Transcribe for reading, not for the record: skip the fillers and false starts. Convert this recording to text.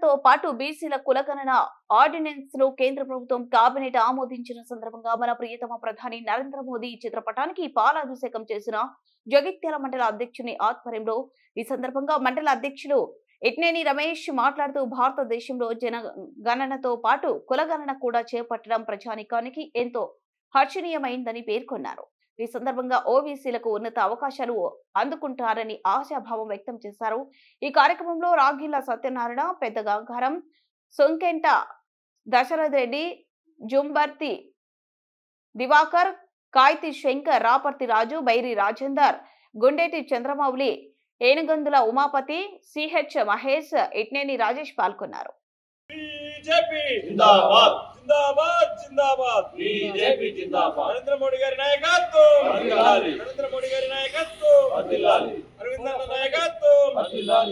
కులగణనతో పాటు బీసీల కులగణన ఆర్డినెన్స్ ను కేంద్ర ప్రభుత్వం కేబినెట్ ఆమోదించిన సందర్భంగా మన ప్రియతమ ప్రధాని నరేంద్ర మోదీ చిత్రపటానికి పాలాభిషేకం చేసిన జగిత్యాల మండల అధ్యక్షుని ఆధ్వర్యంలో ఈ సందర్భంగా మండల అధ్యక్షులు ఇట్నేని రమేష్ మాట్లాడుతూ భారతదేశంలో జనగణనతో పాటు కులగణన కూడా చేపట్టడం ప్రజానికానికి ఎంతో హర్షణీయమైందని పేర్కొన్నారు। ఈ సందర్భంగా ఓబీసీలకు ఉన్నత అవకాశాలు అందుకుంటారని ఆశాభావం వ్యక్తం చేశారు। ఈ కార్యక్రమంలో రాగిళ్ల సత్యనారాయణ, పెద్ద గంగారం, సొంకెంట దశరథ్ రెడ్డి, జుంబర్తి దివాకర్, కాయితి శంకర్, రాపర్తి రాజు, బైరి రాజేందర్, గుండేటి చంద్రమౌళి, ఏనుగందుల ఉమాపతి, సిహెచ్ మహేష్, ఇట్నేని రాజేష్ పాల్గొన్నారు। बीजेपी जिंदाबाद जिंदाबाद जिंदाबाद बीजेपी जिंदाबाद नरेंद्र मोदी गारी नायकत्వం వర్ధిల్లాలి नरेंद्र मोदी गारी नायकत्వం వర్ధిల్లాలి अरविंद नायकत्వం వర్ధిల్లాలి।